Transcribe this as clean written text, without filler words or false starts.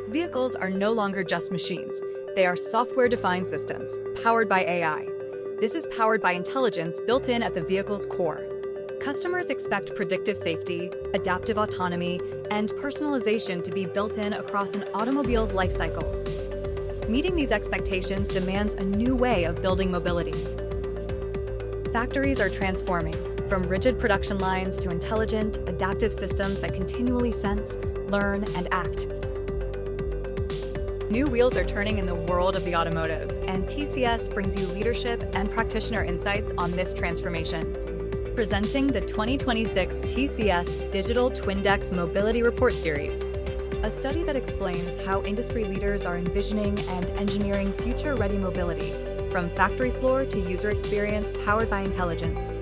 Vehicles are no longer just machines. They are software-defined systems, powered by AI. This is powered by intelligence built in at the vehicle's core. Customers expect predictive safety, adaptive autonomy, and personalization to be built in across an automobile's lifecycle. Meeting these expectations demands a new way of building mobility. Factories are transforming, from rigid production lines to intelligent, adaptive systems that continually sense, learn, and act. New wheels are turning in the world of the automotive, and TCS brings you leadership and practitioner insights on this transformation. Presenting the 2026 TCS Digital Twindex Mobility Report Series, a study that explains how industry leaders are envisioning and engineering future-ready mobility, from factory floor to user experience powered by intelligence.